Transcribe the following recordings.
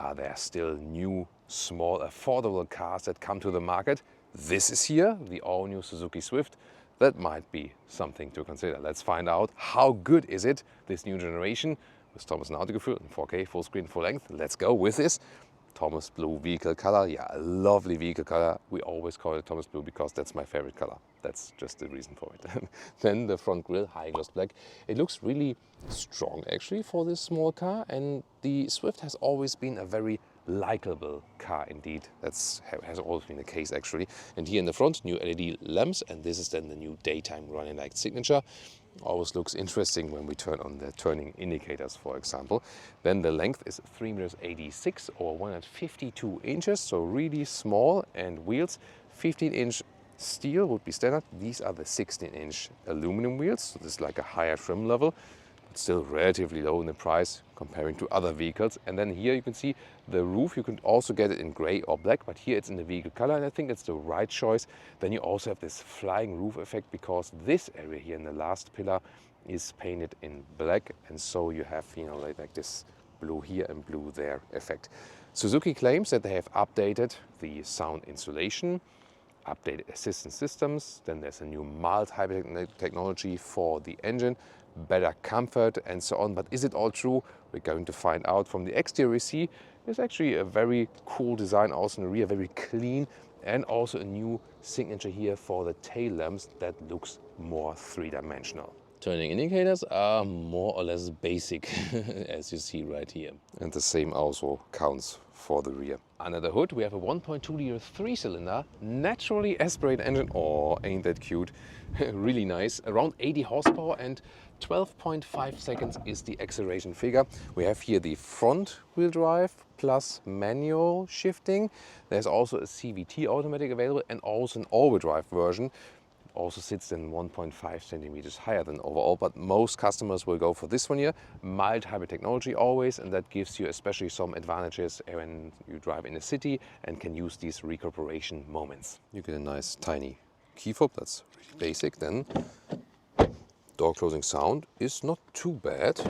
Are there still new, small, affordable cars that come to the market? This is here, the all-new Suzuki Swift. That might be something to consider. Let's find out how good is it, this new generation, with Thomas and Autogefühl in 4K, full screen, full length. Let's go with this. Thomas Blue vehicle color, yeah, a lovely vehicle color. We always call it Thomas Blue because that's my favorite color. That's just the reason for it. Then the front grille, high gloss black. It looks really strong actually for this small car, and the Swift has always been a very likable car indeed. That's has always been the case actually. And here in the front, new LED lamps, and this is then the new daytime running light signature. Always looks interesting when we turn on the turning indicators, for example. Then the length is 3.86 m or 152 inches, so really small, and wheels 15-inch steel would be standard. These are the 16-inch aluminum wheels, so this is like a higher trim level, but still relatively low in the price comparing to other vehicles. And then here you can see the roof. You can also get it in gray or black, but here it's in the vehicle color, and I think it's the right choice. Then you also have this flying roof effect because this area here in the last pillar is painted in black, and so you have, you know, like this blue here and blue there effect. Suzuki claims that they have updated the sound insulation, updated assistance systems, then there's a new mild hybrid technology for the engine, better comfort and so on. But is it all true? We're going to find out. From the exterior we see there's actually a very cool design also in the rear, very clean, and also a new signature here for the tail lamps that looks more three-dimensional. Turning indicators are more or less basic, as you see right here. And the same also counts for the rear. Under the hood we have a 1.2-liter three-cylinder naturally aspirated engine. Oh, ain't that cute. Really nice. Around 80 horsepower and 12.5 seconds is the acceleration figure. We have here the front wheel drive plus manual shifting. There's also a CVT automatic available and also an all-wheel drive version. Also sits in 1.5 centimeters higher than overall, but most customers will go for this one here. Mild hybrid technology always, and that gives you especially some advantages when you drive in the city and can use these recuperation moments. You get a nice tiny key fob, that's really basic. Then door closing sound is not too bad.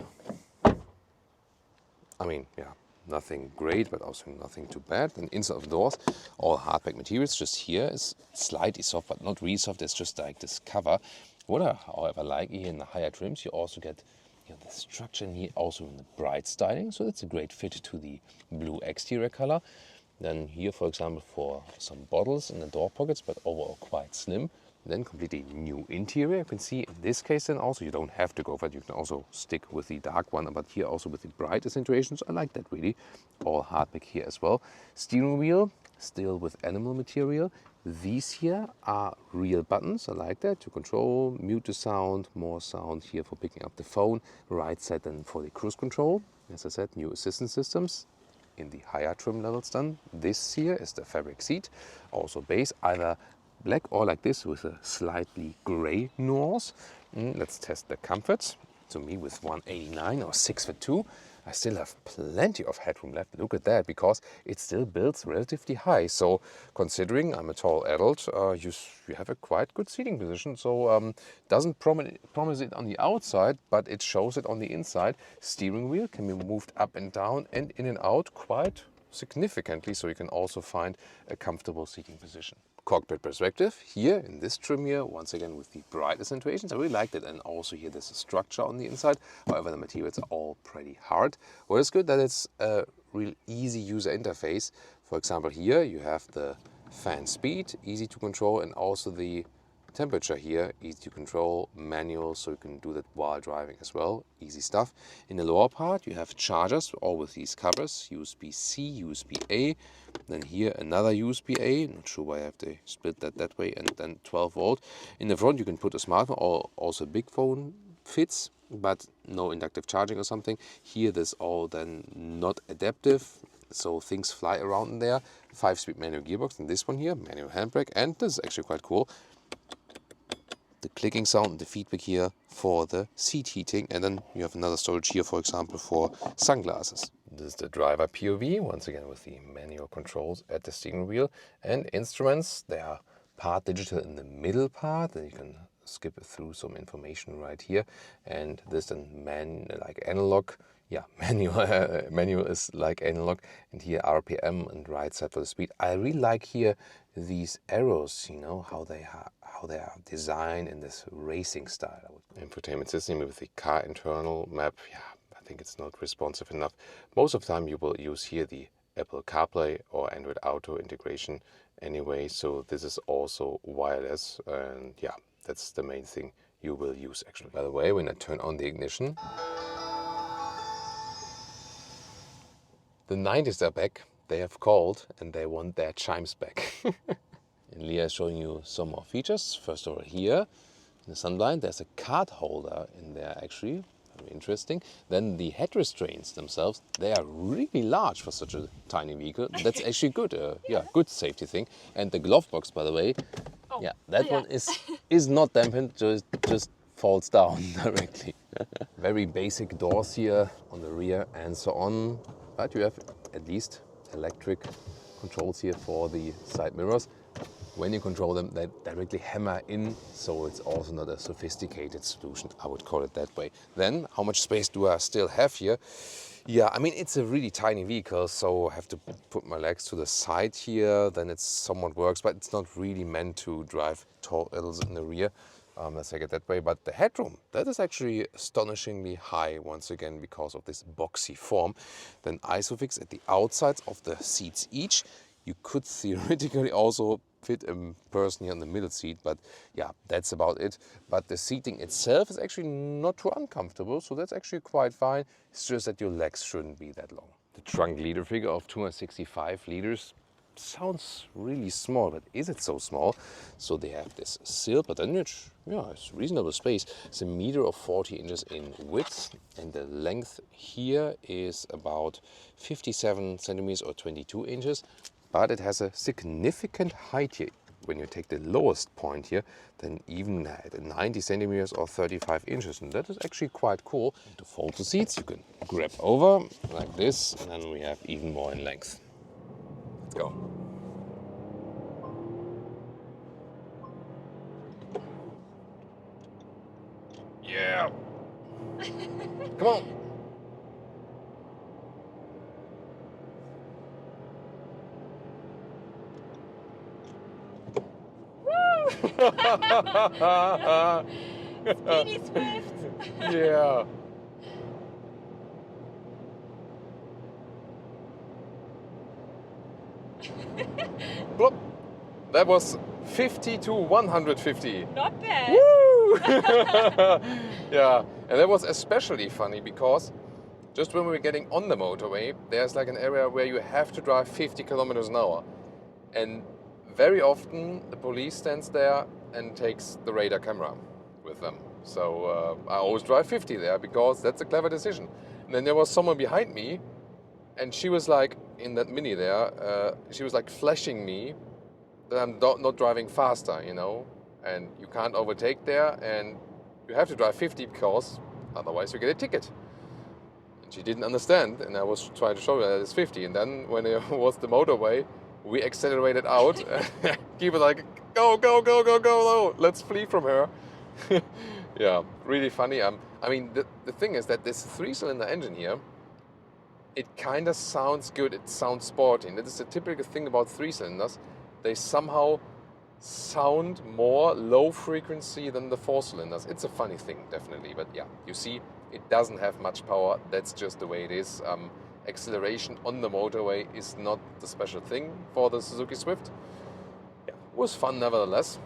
I mean, yeah, nothing great, but also nothing too bad. And inside of the doors, all hardback materials. Just here is slightly soft, but not really soft. It's just like this cover. What I, however, like here in the higher trims, you also get, you know, the structure in here, also in the bright styling. So that's a great fit to the blue exterior color. Then here, for example, for some bottles in the door pockets, but overall quite slim. Then completely new interior. You can see in this case then also, you don't have to go for it. You can also stick with the dark one, but here also with the bright accentuations. I like that really. All hardback here as well. Steering wheel still with animal material. These here are real buttons. I like that to control, mute the sound, more sound here for picking up the phone. Right side then for the cruise control. As I said, new assistance systems in the higher trim levels done. This here is the fabric seat, also base, either black or like this with a slightly gray nuance. Let's test the comforts. To me, with 189 or 6'2", I still have plenty of headroom left. Look at that, because it still builds relatively high. So considering I'm a tall adult, you have a quite good seating position. So doesn't promise it on the outside, but it shows it on the inside. Steering wheel can be moved up and down and in and out quite significantly, so you can also find a comfortable seating position. Cockpit perspective here in this trim here, once again with the bright accentuations. I really liked it, and also here there's a structure on the inside. However, the materials are all pretty hard. What is good that it's a real easy user interface. For example, here you have the fan speed, easy to control, and also the temperature here, easy to control, manual, so you can do that while driving as well. Easy stuff. In the lower part you have chargers, all with these covers, USB-C, USB-A, then here another USB-A, not sure why I have to split that way, and then 12 volt. In the front you can put a smartphone or also a big phone fits, but no inductive charging or something. Here this all then not adaptive, so things fly around in there. 5-speed manual gearbox, and this one here, manual handbrake, and this is actually quite cool. The clicking sound and the feedback here for the seat heating, and then you have another storage here, for example, for sunglasses. This is the driver POV, once again with the manual controls at the steering wheel and instruments. They are part digital in the middle part, and you can skip through some information right here. And this then like analog. yeah, manual is like analog, and here RPM and right side for the speed. I really like here these arrows, you know, how they are designed in this racing style. Infotainment system with the car internal map, yeah, I think it's not responsive enough. Most of the time you will use here the Apple CarPlay or Android Auto integration anyway, so this is also wireless, and yeah, that's the main thing you will use actually. By the way, when I turn on the ignition, the 90s are back. They have called and they want their chimes back. And Leah is showing you some more features. First of all, here in the sunblind, there's a card holder in there actually. Very interesting. Then the head restraints themselves, they are really large for such a tiny vehicle. That's actually good. Yeah, good safety thing. And the glove box, by the way, yeah, that one is not dampened, just falls down directly. Very basic doors here on the rear and so on. But you have at least electric controls here for the side mirrors. When you control them, they directly hammer in, so it's also not a sophisticated solution, I would call it that way. Then, how much space do I still have here? Yeah, I mean, it's a really tiny vehicle, so I have to put my legs to the side here, then it somewhat works, but it's not really meant to drive tall adults in the rear. Let's take it that way. But the headroom, that is actually astonishingly high, once again, because of this boxy form. Then Isofix at the outsides of the seats each. You could theoretically also fit a person here in the middle seat, but yeah, that's about it. But the seating itself is actually not too uncomfortable, so that's actually quite fine. It's just that your legs shouldn't be that long. The trunk liter figure of 265 liters sounds really small, but is it so small? So they have this sill, but then it's reasonable space. It's a meter of 40 inches in width, and the length here is about 57 centimeters or 22 inches. But it has a significant height here. When you take the lowest point here, then even at 90 centimeters or 35 inches. And that is actually quite cool. To fold the seats, you can grab over like this, and then we have even more in length. Let's go. Yeah. Come on. Speedy Swift. Yeah. Plop. That was 50 to 150. Not bad. Woo! Yeah, and that was especially funny because just when we were getting on the motorway, there's like an area where you have to drive 50 kilometers an hour. And very often the police stands there and takes the radar camera with them. So I always drive 50 there because that's a clever decision. And then there was someone behind me, and she was like, in that Mini there, she was like flashing me that I'm not driving faster, you know, and you can't overtake there, and you have to drive 50 because otherwise you get a ticket. And she didn't understand, and I was trying to show her that it's 50. And then when it was the motorway, we accelerated out. People like, go, go, go, go, go, go, let's flee from her. Yeah, really funny. I mean, the thing is that this 3-cylinder engine here, it kind of sounds good. It sounds sporty. And that is the typical thing about 3-cylinders. They somehow sound more low frequency than the 4-cylinders. It's a funny thing, definitely. But yeah, you see, it doesn't have much power. That's just the way it is. Acceleration on the motorway is not the special thing for the Suzuki Swift. Yeah, it was fun nevertheless.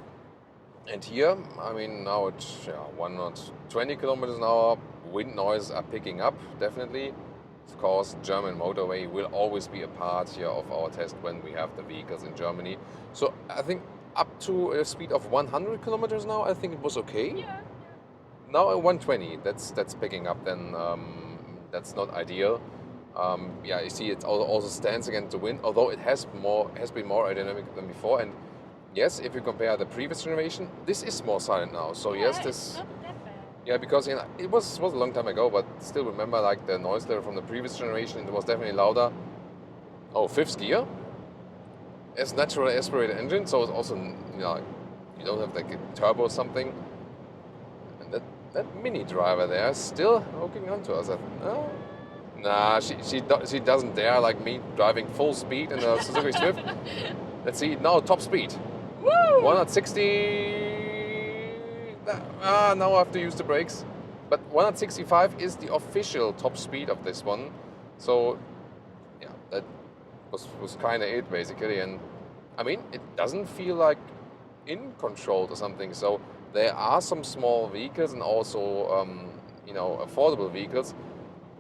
And here, I mean, now it's 120 kilometers an hour. Wind noise are picking up, definitely. Of course, German motorway will always be a part here of our test when we have the vehicles in Germany. So I think up to a speed of 100 kilometers an hour, I think it was okay. Yeah. Now at 120, that's picking up. Then that's not ideal. Yeah, you see, it also stands against the wind, although it has been more aerodynamic than before. And yes, if you compare the previous generation, this is more silent now. So Yeah, yes, it's this. not that bad. Yeah, because you know, it was a long time ago, but still remember like the noise level from the previous generation. It was definitely louder. Oh, 5th gear. It's natural aspirated engine, so it's also, you know, you don't have like a turbo or something. And that Mini driver there is still hooking onto us. Oh, Nah, she doesn't dare like me driving full speed in a Suzuki Swift. Let's see, now top speed. Woo! 160. Now I have to use the brakes. But 165 is the official top speed of this one. So, yeah, that was kind of it basically. And I mean, it doesn't feel like in control or something. So there are some small vehicles and also, affordable vehicles,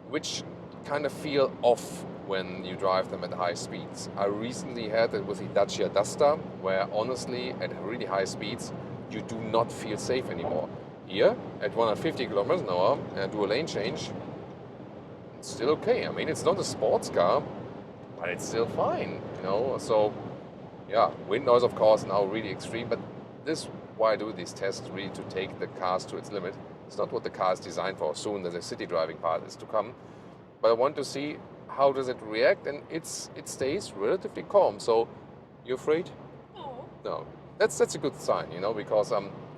which kind of feel off when you drive them at high speeds. I recently had it with the Dacia Duster, where honestly, at really high speeds, you do not feel safe anymore. Here, at 150 kilometers an hour, and I do a lane change, it's still okay. I mean, it's not a sports car, but it's still fine, So, yeah, wind noise, of course, now really extreme, but this is why I do these tests, really to take the cars to its limit. It's not what the car is designed for. Soon the city driving part is to come. But I want to see how does it react, and it stays relatively calm. So, you afraid? No. No. That's a good sign, because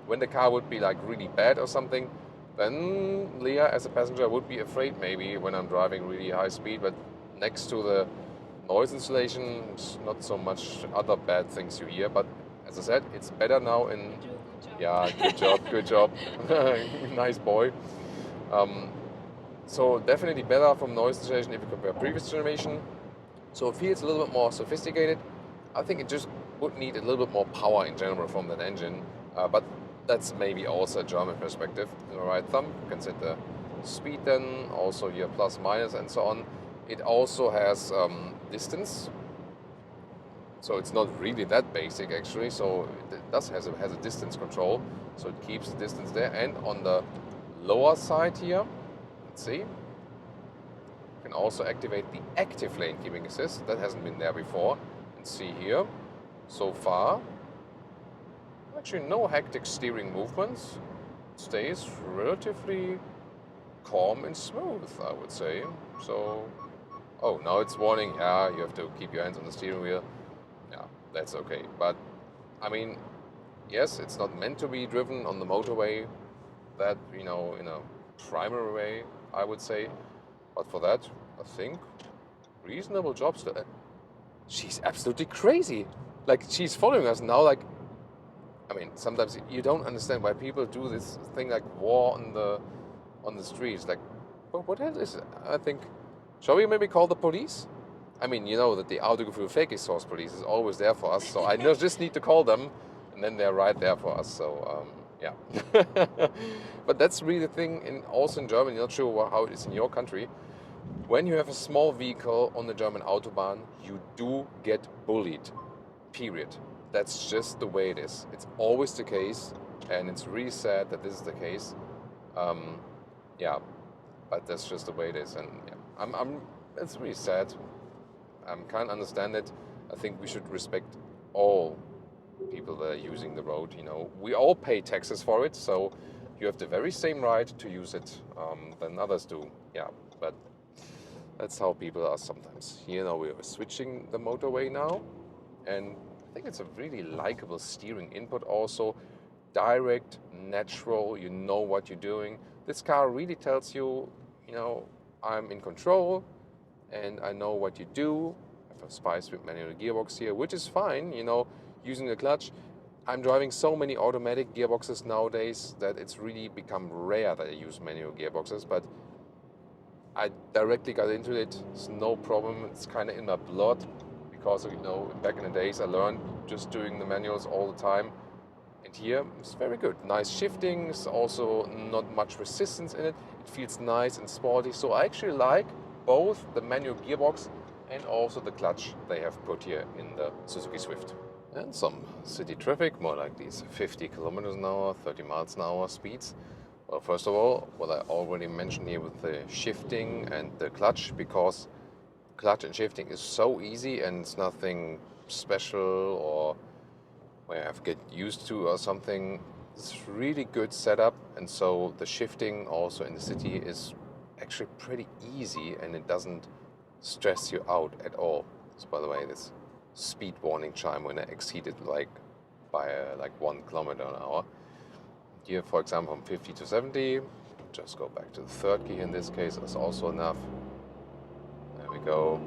when the car would be like really bad or something, then Leah as a passenger would be afraid maybe when I'm driving really high speed. But next to the noise insulation, it's not so much other bad things you hear. But as I said, it's better now in... Good job. Yeah, good job. Nice boy. So definitely better from noise insulation if you compare previous generation. So it feels a little bit more sophisticated. I think it just would need a little bit more power in general from that engine. But that's maybe also a German perspective. In the right thumb, you can set the speed then, also your plus minus and so on. It also has distance. So it's not really that basic actually. So it does has a distance control. So it keeps the distance there. And on the lower side here, let's see, you can also activate the active lane keeping assist. That hasn't been there before. And see here, so far, actually no hectic steering movements. It stays relatively calm and smooth, I would say. So, oh, now it's warning, yeah, you have to keep your hands on the steering wheel. Yeah, that's okay. But, I mean, yes, it's not meant to be driven on the motorway that, in a primary way, I would say. But for that, I think reasonable job still. She's absolutely crazy. Like, she's following us now, like, I mean, sometimes you don't understand why people do this thing like war on the streets. Like, what hell is it? I think, shall we maybe call the police? I mean, you know that the Autogefühl Fake Source police is always there for us, so I just need to call them, and then they're right there for us, so, yeah. But that's really the thing, also in Germany, not sure how it is in your country. When you have a small vehicle on the German Autobahn, you do get bullied, period. That's just the way it is. It's always the case, and it's really sad that this is the case. Yeah, but that's just the way it is, and yeah, it's really sad. I can't understand it. I think we should respect all people that are using the road. We all pay taxes for it, so you have the very same right to use it than others do. Yeah, but that's how people are sometimes. We are switching the motorway now, and I think it's a really likable steering input also. Direct, natural, you know what you're doing. This car really tells you, I'm in control and I know what you do. I have a five-speed manual gearbox here, which is fine, using the clutch. I'm driving so many automatic gearboxes nowadays that it's really become rare that I use manual gearboxes, but I directly got into it. It's no problem. It's kind of in my blood because, back in the days I learned just doing the manuals all the time. And here it's very good. Nice shifting. It's also not much resistance in it. It feels nice and sporty. So I actually like both the manual gearbox and also the clutch they have put here in the Suzuki Swift. And some city traffic, more like these 50 kilometers an hour, 30 miles an hour speeds. Well, first of all, what I already mentioned here with the shifting and the clutch, because clutch and shifting is so easy and it's nothing special or where I have to get used to or something. It's really good setup, and so the shifting also in the city is actually pretty easy and it doesn't stress you out at all. So by the way, this speed warning chime when I exceeded by 1 kilometer an hour. Here, for example, from 50 to 70, just go back to the third key in this case, is also enough. go.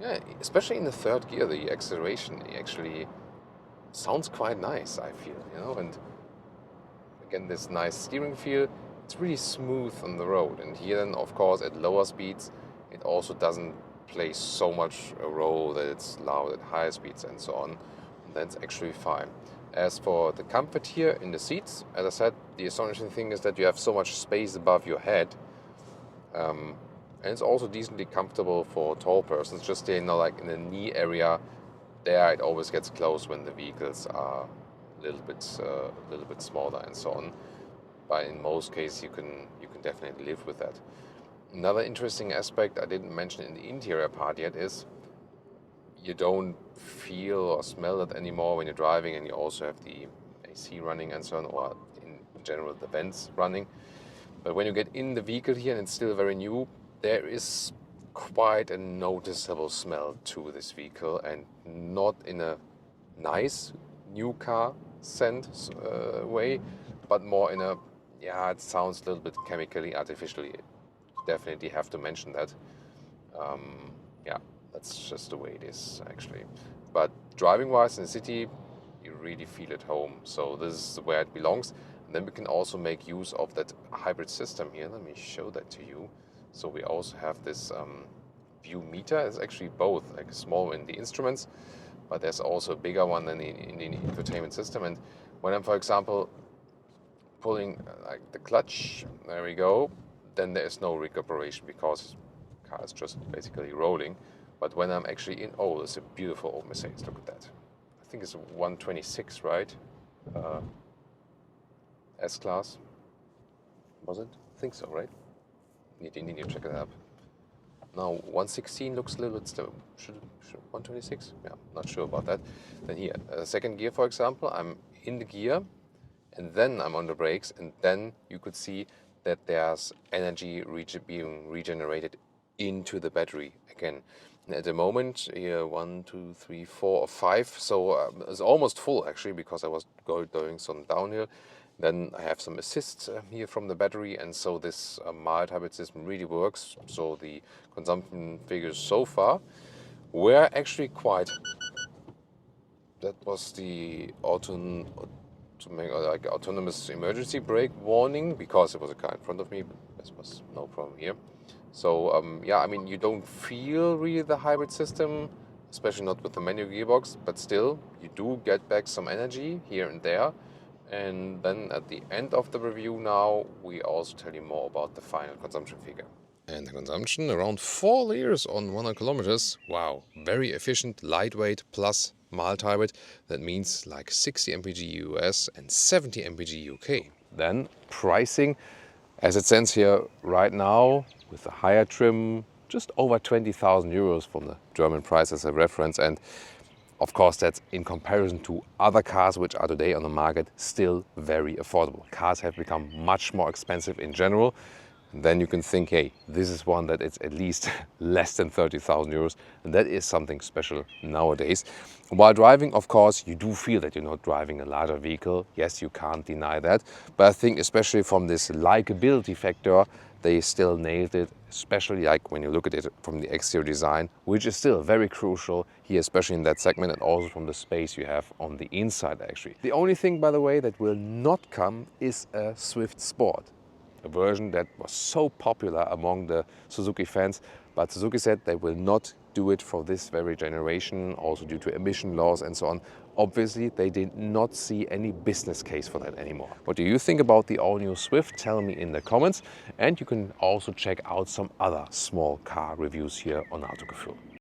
Yeah, especially in the third gear, the acceleration actually sounds quite nice, I feel, you know, and again, this nice steering feel, it's really smooth on the road. And here then, of course, at lower speeds, it also doesn't play so much a role that it's loud at higher speeds and so on. And that's actually fine. As for the comfort here in the seats, as I said, the astonishing thing is that you have so much space above your head. And it's also decently comfortable for tall persons, just you know, like in the knee area. There it always gets close when the vehicles are a little bit smaller and so on. But in most cases, you can definitely live with that. Another interesting aspect I didn't mention in the interior part yet is you don't feel or smell it anymore when you're driving, and you also have the AC running and so on, or in general the vents running. But when you get in the vehicle here and it's still very new, there is quite a noticeable smell to this vehicle, and not in a nice new car scent way, but more in a, yeah, it sounds a little bit chemically, artificially. Definitely have to mention that. Yeah, that's just the way it is actually. But driving wise in the city, you really feel at home. So this is where it belongs. And then we can also make use of that hybrid system here. Let me show that to you. So we also have this view meter. It's actually both, like small in the instruments, but there's also a bigger one in the infotainment system. And when I'm, for example, pulling like the clutch, there we go, then there is no recuperation because the car is just basically rolling. But when I'm actually in, oh, it's a beautiful old Mercedes, look at that. I think it's a 126, right? S-Class, was it? I think so, right? Need to check it up. Now 116 looks a little bit still. Should 126? Yeah, not sure about that. Then here, second gear, for example, I'm in the gear, and then I'm on the brakes, and then you could see that there's energy being regenerated into the battery again. And at the moment, here 1, 2, 3, 4, or 5. So it's almost full actually, because I was doing some downhill. Then I have some assist here from the battery, and so this mild hybrid system really works. So the consumption figures so far were actually quite. That was the autonomous emergency brake warning, because there was a car in front of me. But this was no problem here. So yeah, I mean, you don't feel really the hybrid system, especially not with the manual gearbox, but still you do get back some energy here and there. And then at the end of the review now, we also tell you more about the final consumption figure. And the consumption, around 4 liters on 100 kilometers. Wow, very efficient, lightweight, plus mild hybrid. That means like 60 mpg US and 70 mpg UK. Then pricing, as it stands here right now, with the higher trim, just over 20,000 euros from the German price as a reference. And of course, that's in comparison to other cars which are today on the market still very affordable. Cars have become much more expensive in general. And then you can think, hey, this is one that is at least less than 30,000 euros. And that is something special nowadays. While driving, of course, you do feel that you're not driving a larger vehicle. Yes, you can't deny that. But I think especially from this likability factor, they still nailed it, especially like when you look at it from the exterior design, which is still very crucial here, especially in that segment, and also from the space you have on the inside actually. The only thing, by the way, that will not come is a Swift Sport, a version that was so popular among the Suzuki fans, but Suzuki said they will not do it for this very generation, also due to emission laws and so on. Obviously, they did not see any business case for that anymore. What do you think about the all-new Swift? Tell me in the comments. And you can also check out some other small car reviews here on Autogefühl.